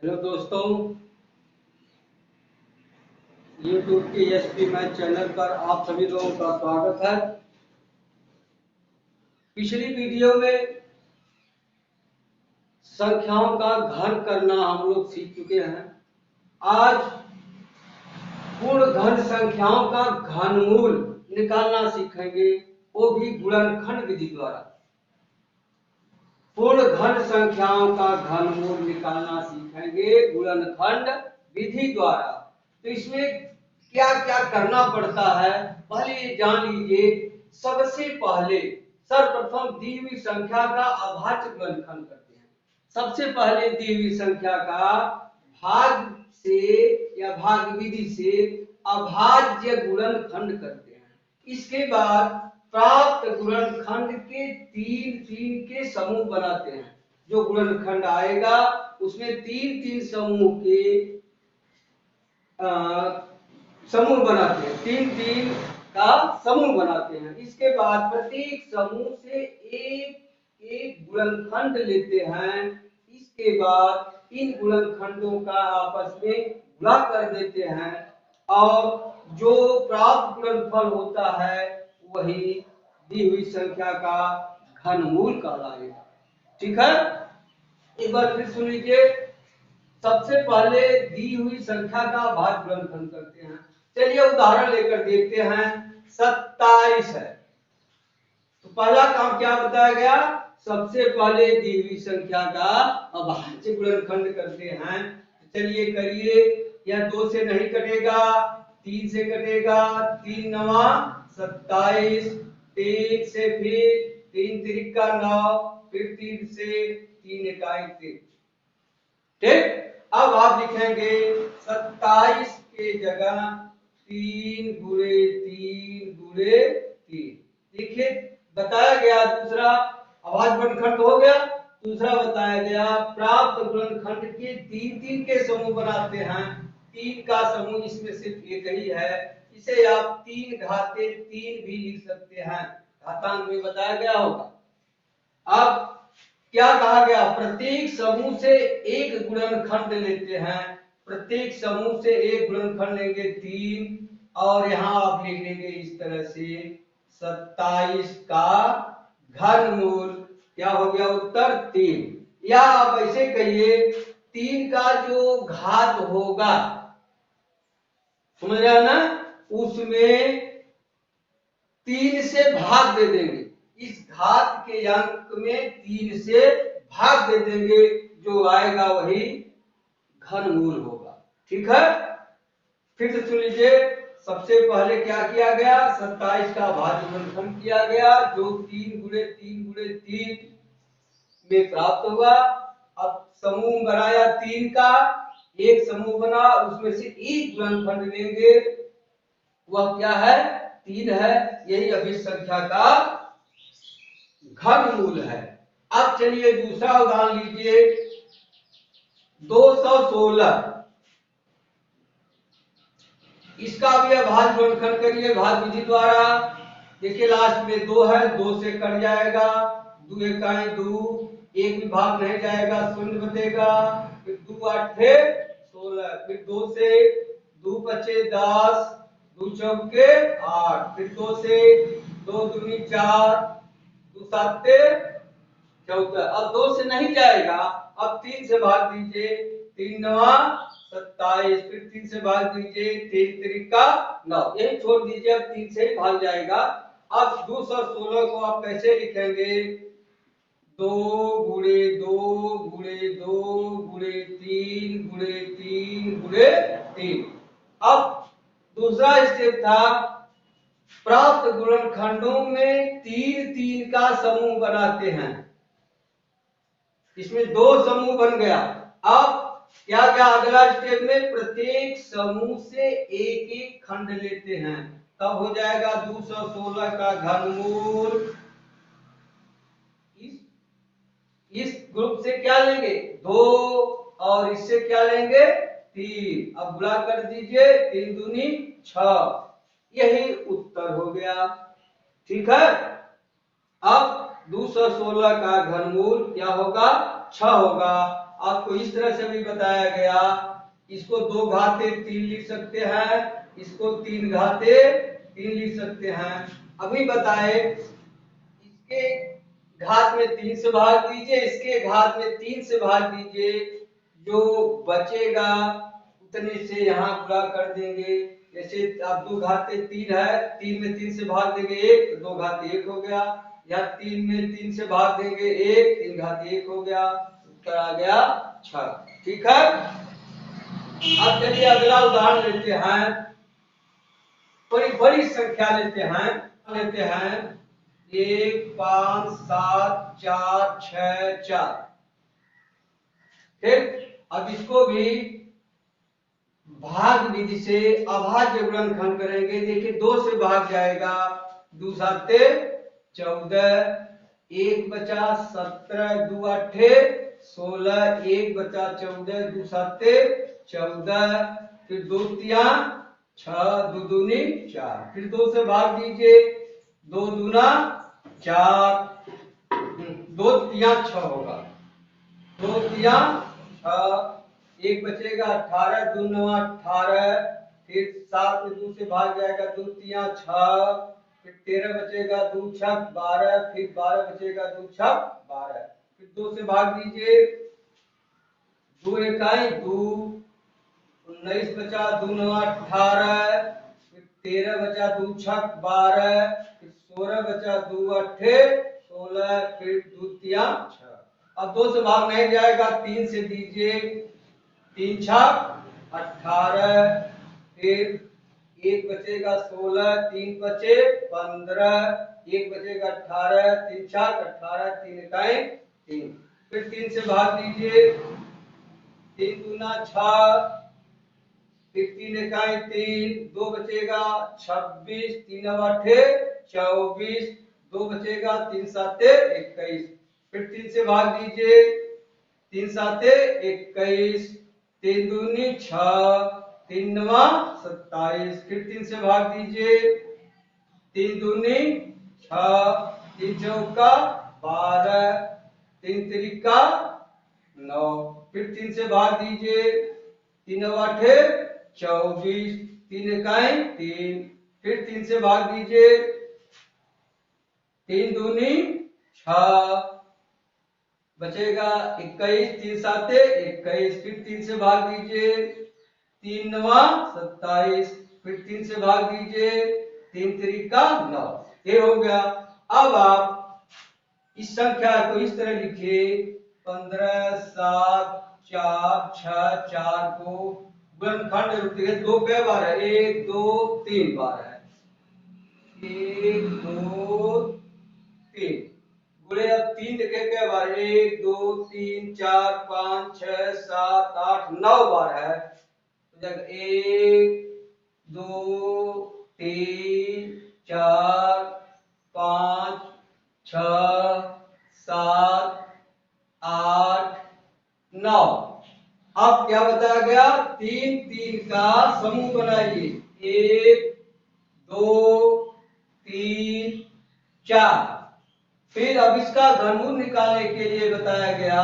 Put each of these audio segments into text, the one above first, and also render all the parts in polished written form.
Hello दोस्तों, YouTube के SP math channel पर आप सभी लोगों का स्वागत है। पिछली वीडियो में संख्याओं का घन करना हम लोग सीख चुके हैं। आज पूर्ण घन संख्याओं का घनमूल निकालना सीखेंगे, वो भी गुणनखंड विधि द्वारा। पूर्ण घन संख्याओं का घनमूल निकालना सीखेंगे गुणनखंड विधि द्वारा। तो इसमें क्या क्या करना पड़ता है पहले ये जान लीजिए। सबसे पहले सर्वप्रथम दी हुई संख्या का अभाज्य गुणनखंड करते हैं। सबसे पहले दी हुई संख्या का भाग से या भाग विधि से अभाज्य गुणनखंड करते हैं। इसके बाद प्राप्त गुणनखंड के तीन तीन के समूह बनाते हैं। जो गुणनखंड आएगा उसमें तीन तीन समूह के समूह बनाते हैं, तीन तीन का समूह बनाते हैं। इसके बाद प्रत्येक समूह से एक एक गुणनखंड लेते हैं। इसके बाद इन गुणनखंडों का आपस में गुणा कर देते हैं और जो प्राप्त गुणनफल होता है वही दी हुई संख्या का घनमूल कहलाएगा। ठीक है, एक बार फिर सुन लीजिए। सबसे पहले दी हुई संख्या का भाज्य गुणनखंड करते हैं। चलिए उदाहरण लेकर देखते हैं। 27 है, तो पहला काम क्या बताया गया? सबसे पहले दी हुई संख्या का अभाज्य गुणनखंड करते हैं। तो चलिए करिए। यह 2 से नहीं कटेगा, 3 से कटेगा। 3 नवा 27, 3 से फिर 3 तिरिका 9, फिर 3 से 3 इकाई 3। ठीक, अब आप लिखेंगे 27 के जगह 3 गुणे 3 गुणे 3। देखिए बताया गया दूसरा अभाज्य गुणनखंड हो गया। दूसरा बताया गया प्राप्त गुणनखंड के तीन तीन के समूह बनाते हैं। 3 का समूह इसमें सिर्फ एक ही है, इसे आप 3 घाते 3 भी लिख सकते हैं। घातांक में बताया गया होगा। अब क्या कहा गया? प्रत्येक समूह से एक गुणनखंड लेते हैं। प्रत्येक समूह से एक गुणनखंड लेंगे 3, और यहां आप लिख लेंगे इस तरह से 27 का घनमूल। क्या हो गया उत्तर? 3। या आप ऐसे कहिए 3 का जो घात होगा, समझ रहे हैं ना, उसमें 3 से भाग दे देंगे। इस घात के अंक में 3 से भाग दे देंगे, जो आएगा वही घनमूल होगा। ठीक है, फिर से सुन लीजिए। सबसे पहले क्या किया गया? 27 का भाज्य गुणनखंड किया गया, जो 3 गुणे 3 गुणे 3 में प्राप्त हुआ। अब समूह बनाया 3 का, एक समूह बना, उसमें से एक गुणनखंड लेंगे, वह क्या है? 3 है। यही अभिन्न संख्या का घनमूल है। अब चलिए दूसरा उदाहरण लीजिए। 216, इसका भी अभाज्य गुणनखंड करिए भाज्य विधि द्वारा। देखिए लास्ट में 2 है, 2 से कट जाएगा, 2 इकाई 2, एक भी भाग नहीं जाएगा, शून्य बचेगा। फिर 2 8 16, फिर 2 से 2 बचे 10, 2 चौके 8, फिर 2 से 2 दूनी 4, 2 7 14। अब 2 से नहीं जाएगा, अब 3 से भाग दीजिए। 3 नवा 27, फिर 3 से भाग दीजिए। 3 तिरिका 9, यही छोड़ दीजिए, अब 3 से ही भाग जाएगा। अब 216 को आप कैसे लिखेंगे? 2 गुणे 2 गुणे 2 गुणे 3 गुणे 3 गुणे 3। अब दूसरा स्टेप था प्राप्त गुणनखंडों में 3 3 का समूह बनाते हैं। इसमें 2 समूह बन गया। अब क्या क्या अगला स्टेप में प्रत्येक समूह से एक एक खंड लेते हैं, तब हो जाएगा 216 का घनमूल। इस ग्रुप से क्या लेंगे? 2, और इससे क्या लेंगे? 3। अब गुणा कर दीजिए, 3 दूनी 6, यही उत्तर हो गया। ठीक है, अब 216 का घनमूल क्या होगा? 6 होगा। आपको इस तरह से भी बताया गया, इसको 2 घाते 3 लिख सकते हैं, इसको 3 घाते 3 लिख सकते हैं। अभी बताए इसके घात में 3 से भाग दीजिए, इसके घात में 3 से भाग दीजिए, जो बचेगा उतने से यहाँ पूरा कर देंगे। जैसे आप 2 घाते 3 है, 3 में 3 से भाग देंगे 1, 2 घाते 1 हो गया। यहाँ 3 में 3 से भाग देंगे 1, 3 घाते 1 हो गया, उत्तर आ गया 6। ठीक है। अब चलिए अगला उदाहरण लेते हैं। बड़ी बड़ी संख्या लेते हैं 1 5 7 4 6 4। फिर अब इसको भी भाग विधि से अभाज्य गुणनखंड करेंगे। देखिए 2 से भाग जाएगा, 2 साते 14, 1 बचा 17, 2 अठे 16, 1 बचा 14, 2 साते 14, फिर 2 तिया 6, 2 दूनी 4, फिर 2 से भाग दीजिए, 2 दूना 4, 2 तिया 6 होगा, 2 तिया 6, 1 बचेगा 18, 2 नवा 18, फिर 7 में 2 से भाग जाएगा, 2 तिया 6, फिर 13 बचेगा, 2 छक 12, फिर 12 बचेगा, 2 छक 12, फिर 2 से भाग दीजिए, 2 इकाई 2, 19 बचा, 2 नवा 18, फिर 13 बचा, 2 छक 12, फिर 16 बचा, 2 अठे 16, फिर 2 तिया 6। अब 2 से भाग नहीं जाएगा, 3 से दीजिए, 3 छक 18, फिर 1 बचेगा 16, 3 बचे 15, 1 बचेगा 18, 3 छक 18, 3 इकाई 3, फिर 3 से भाग दीजिए, 3 दूना 6, फिर 3 इकाई 3, 2 बचेगा 26, 3 अठे 24, 2 बचेगा, 3 साते 21, फिर 3 से भाग दीजिए, 3 साते 21, 3 दूनी 6, 3 नवा 27, फिर 3 से भाग दीजिए, 3 दूनी 6, 3 चौका 12, 3 तिरिका 9, फिर 3 से भाग दीजिए, 3 अठे 24, 3 इकाई 3, फिर 3 से भाग दीजिए, 3 दूनी 6, बचेगा 21, 3 साते 21, फिर 3 से भाग दीजिए, 3 नवा 27, फिर 3 से भाग दीजिए, 3 तिरिका 9, ये हो गया। अब आप इस संख्या को इस तरह लिखिए, 15 7 4 6 4 को गुणनखंड रूप में 2 कै बार है, 1 2 3 बार है, 1 2 3 गुणे, अब 3 देखे कै बार, 1 2 3 4 5 6 7 8 9 बार है, तो 1 2 3 4 5 6 7 8 9। अब क्या बताया गया, 3 3 का समूह बनाइए, 1 2 3 4। फिर अब इसका घनमूल निकालने के लिए बताया गया,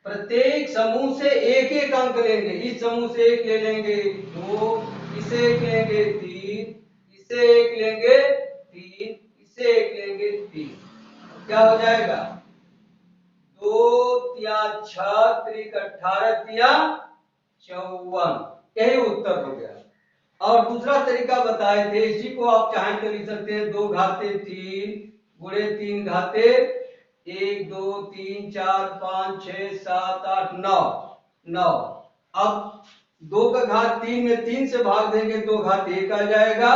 प्रत्येक समूह से एक एक अंक लेंगे। इस समूह से 1 ले लेंगे 2, इसे 1 लेंगे 3, इसे 1 लेंगे 3, इसे 1 लेंगे 3, क्या हो जाएगा, 2 तिया 6 त्रिक 18 तिया 54, यही उत्तर हो गया। और दूसरा तरीका बताए थे, इसी को आप चाहें तो लिख सकते हैं, 2 घाते 3 गुणे 3 घाते 1 2 3 4 5 6 7 8 9 9। अब 2 का घात 3 में 3 से भाग देंगे, 2 घात 1 आ जाएगा,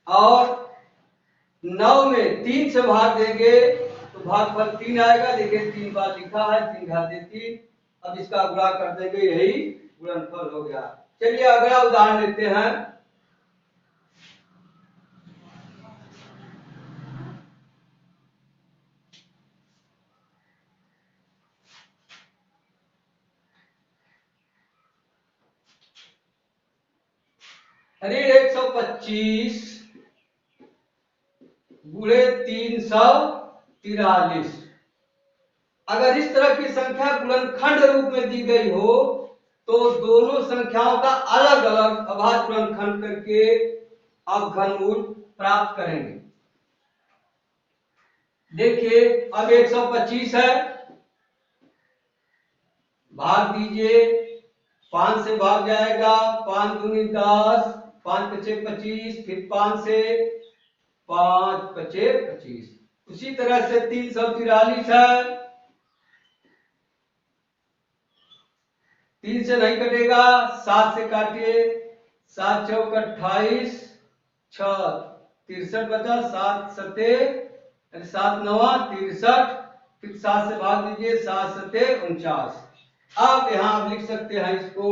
और 9 में 3 से भाग देंगे तो भागफल 3 आएगा। देखिए 3 बार लिखा है, 3 घाते 3। अब इसका गुणा कर देंगे, यही गुणनफल हो गया। चलिए अगला उदाहरण लेते हैं। अरे 125 गुणे 343, अगर इस तरह की संख्या गुणनखंड रूप में दी गई हो तो दोनों संख्याओं का अलग अलग अभाज्य गुणनखंड करके आप घनमूल प्राप्त करेंगे। देखिए अब 125 है, भाग दीजिए, 5 से भाग जाएगा, 5 दूनी 10, 5 पचे 25, फिर 5 से 5 पचे 25। उसी तरह से 343 है, 3 से नहीं कटेगा, 7 से काटिए, 7 चौक 28, 6 63 बचा, 7 सते 7 नवा 63, फिर 7 से भाग दीजिए, 7 सते 49। आप यहां लिख सकते हैं इसको।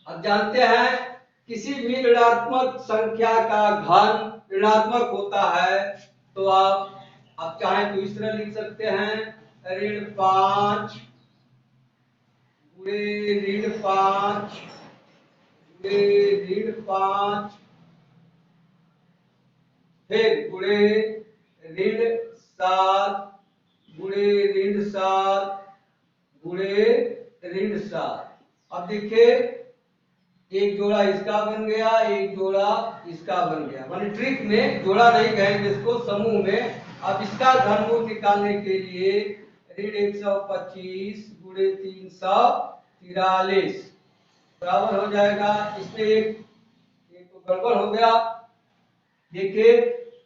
अब जानते हैं किसी भी ऋणात्मक संख्या का घन ऋणात्मक होता है तो आप चाहें तो इस तरह लिख सकते हैं, ऋण 5 गुणे ऋण 5 गुणे ऋण 5 फिर गुणे ऋण 7 गुणे ऋण 7 गुणे ऋण 7। अब देखिए एक जोड़ा इसका बन गया, एक जोड़ा इसका बन गया, माने ट्रिक में जोड़ा नहीं कहेंगे इसको, समूह में। अब इसका घनमूल निकालने के लिए ऋण 125 गुणे 343 बराबर हो जाएगा। इसमें एक तो गड़बड़ हो गया। देखिए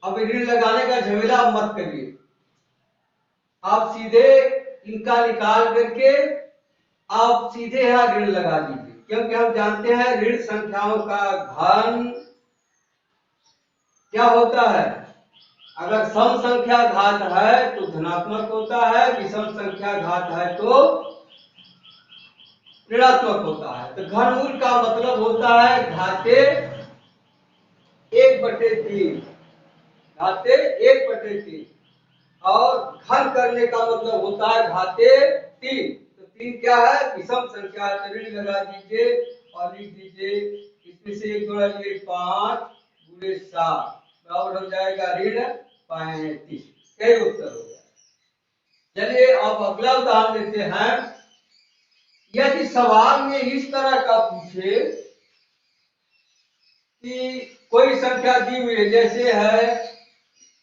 अब ऋण लगाने का झमेला मत करिए, आप सीधे इनका निकाल करके आप सीधे यहां ऋण लगा दीजिए, क्योंकि हम जानते हैं ऋण संख्याओं का घन क्या होता है। अगर सम संख्या घात है तो धनात्मक होता है, विषम संख्या घात है तो ऋणात्मक होता है। तो घनमूल का मतलब होता है घाते 1/3, घाते 1/3, और घन करने का मतलब होता है घाते 3। तो 3 क्या है, विषम संख्या है, तो ऋण लगा दीजिए और लिख दीजिए। इसमें से एक जोड़ा लिए 5 गुणे 7 बराबर हो जाएगा ऋण 35। कई उत्तर हो गया। चलिए अब अगला उदाहरण लेते हैं। यदि सवाल में इस तरह का पूछे कि कोई संख्या दी हुई है, जैसे है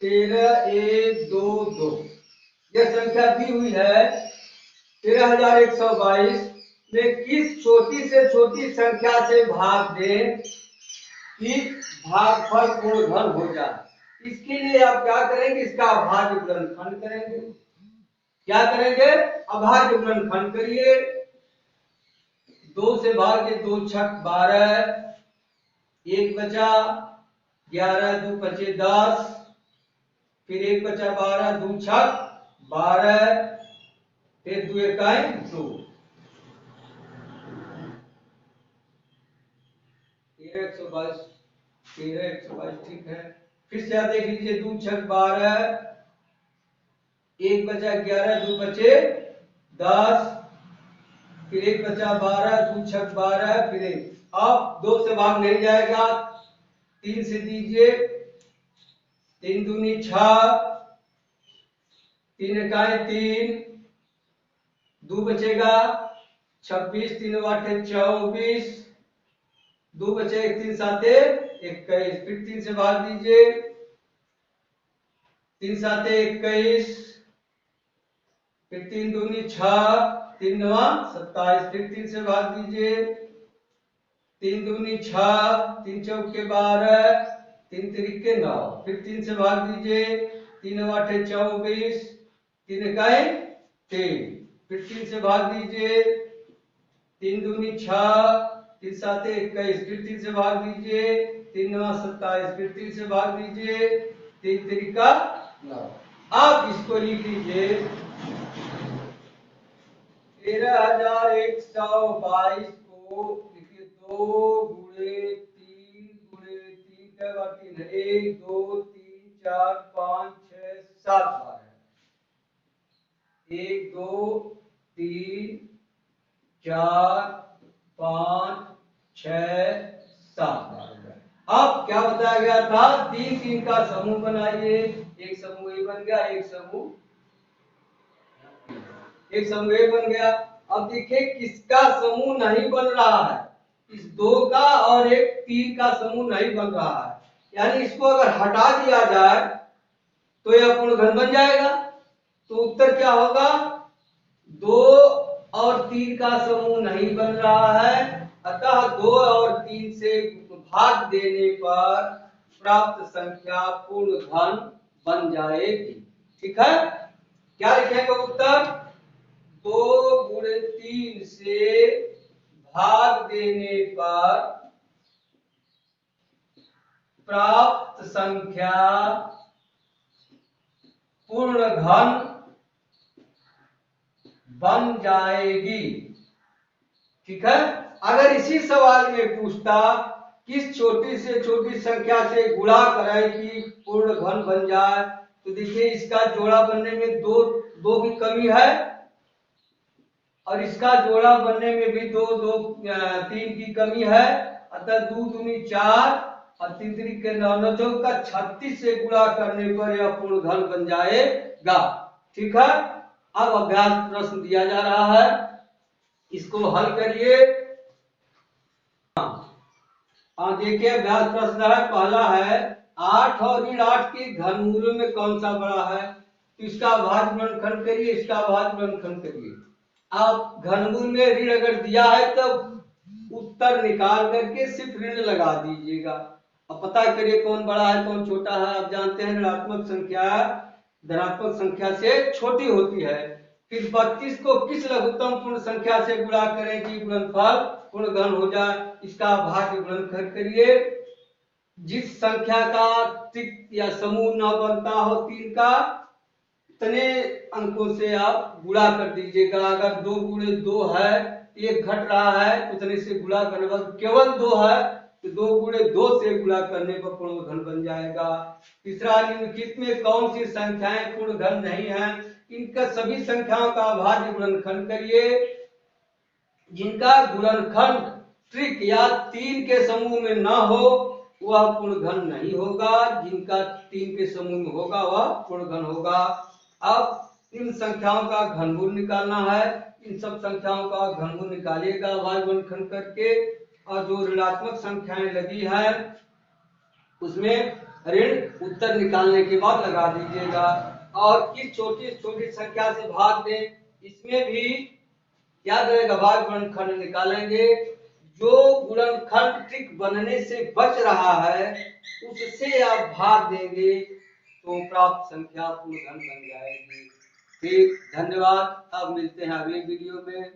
13 1 2 2, यह संख्या दी हुई है 13122 में किस छोटी से छोटी संख्या से भाग दें कि भागफल पूर्ण घन हो जाए। इसके लिए आप क्या करेंगे, इसका अभाज्य गुणनखंड करेंगे। क्या करेंगे, अभाज्य गुणनखंड करिए। 2 से भाग के 2 छक 12, 1 बचा, 11 2 पचे 10, फिर 1 बचा 12, 2 छक 12, फिर 2 इकाई 2, 13 122 ठीक है। फिर से आप देख लीजिए, 2 छक 12, 1 बचा 11, 2 बचे 10, फिर 1 बचा 12, 2 छक 12, फिर 1। अब 2 से भाग नहीं जाएगा, 3 से दीजिए, 3 दूनी 6, 3 इकाई 3, 2 बचेगा 26, 3 आठे 24, 2 बचे 1 3 साते 21, फिर 3 से भाग दीजिए, 3 साते 21, फिर 3 दूनी 6, 3 नवा 27, फिर 3 से भाग दीजिए, 3 दूनी 6, 3 चौके 12, 3 तिरिके 9, फिर 3 से भाग दीजिए, 3 आठे 24, 3 इकाई 3, फिर 3 से भाग दीजिए, 3 दूनी 6, 3 साते 21, फिर 3 से भाग दीजिए, 3 नवा 27, फिर 3 से भाग दीजिए, 3 तिरिका 9। आप इसको लिख लीजिए 13122 को लिखिए 2 गुणे 3 गुणे 3 का बार 3 है, 1 2 3 4 5 6 7 बार है, 1 2 3 4 5 6 7 बार हो गया। अब क्या बताया गया था, 3 3 का समूह बनाइए, एक समूह ए बन गया, एक समूह एक समूह ए बन गया। अब देखिए किसका समूह नहीं बन रहा है, इस 2 का और एक 3 का समूह नहीं बन रहा है, यानी इसको अगर हटा दिया जाए तो यह पूर्ण घन बन जाएगा। तो उत्तर क्या होगा, 2 और 3 का समूह नहीं बन रहा है, अतः 2 और 3 से भाग देने पर प्राप्त संख्या पूर्ण घन बन जाएगी। ठीक है, क्या लिखेंगे उत्तर, 2 गुणे 3 से भाग देने पर प्राप्त संख्या पूर्ण घन बन जाएगी। ठीक है, अगर इसी सवाल में पूछता किस छोटी से छोटी संख्या से गुणा करें कि पूर्ण घन बन जाए, तो देखिए इसका जोड़ा बनने में दो की कमी है और इसका जोड़ा बनने में भी 3 की कमी है, अतः 2 दूनी 4 और 3 3 के 9 9 चौका 36 से गुणा करने पर यह पूर्ण घन बन जाएगा। ठीक है, अब अभ्यास प्रश्न दिया जा रहा है, इसको हल करिए। हाँ देखिए अभ्यास प्रश्न है, पहला है 8 और ऋण 8 के घनमूलों में कौन सा बड़ा है, तो इसका भाज्य गुणनखंड करिए, इसका भाज्य गुणनखंड करिए। आप घनमूल में ऋण अगर दिया है तो उत्तर निकाल करके सिर्फ ऋण लगा दीजिएगा। अब पता करिए कौन बड़ा है कौन छोटा है। आप जानते हैं ऋणात्मक संख्या धनात्मक संख्या से छोटी होती है। फिर 32 को किस लघुत्तम पूर्ण संख्या से गुणा करें कि गुणनफल पूर्ण घन हो जाए, इसका भाज्य गुणनखंड करिए। जिस संख्या का त्रिक या समूह न बनता हो 3 का, इतने अंकों से आप गुणा कर दीजिएगा। अगर 2 गुणे 2 है, 1 घट रहा है, उतने से गुणा करने पर केवल 2 है तो 2 गुणे 2 से गुणा करने पर पूर्ण घन बन जाएगा। तीसरा, निम्नलिखित में कौन सी संख्याएं पूर्ण घन नहीं है, इनका सभी संख्याओं का भाज्य गुणनखंड करिए। जिनका गुणनखंड त्रिक या 3 के समूह में न हो वह पूर्ण घन नहीं होगा, जिनका 3 के समूह में होगा वह पूर्ण घन होगा। अब इन संख्याओं का घनमूल निकालना है, इन सब संख्याओं का घनमूल निकालिएगा भाज्य गुणनखंड करके, और जो ऋणात्मक संख्याएं लगी है उसमें ऋण उत्तर निकालने के बाद लगा दीजिएगा। और किस छोटी छोटी संख्या से भाग दें, इसमें भी याद रहेगा भाज्य गुणनखंड निकालेंगे। जो गुणनखंड त्रिक बनने से बच रहा है उससे आप भाग देंगे तो प्राप्त संख्या पूर्ण घन बन जाएगी। ठीक, धन्यवाद। अब मिलते हैं अगले वीडियो में।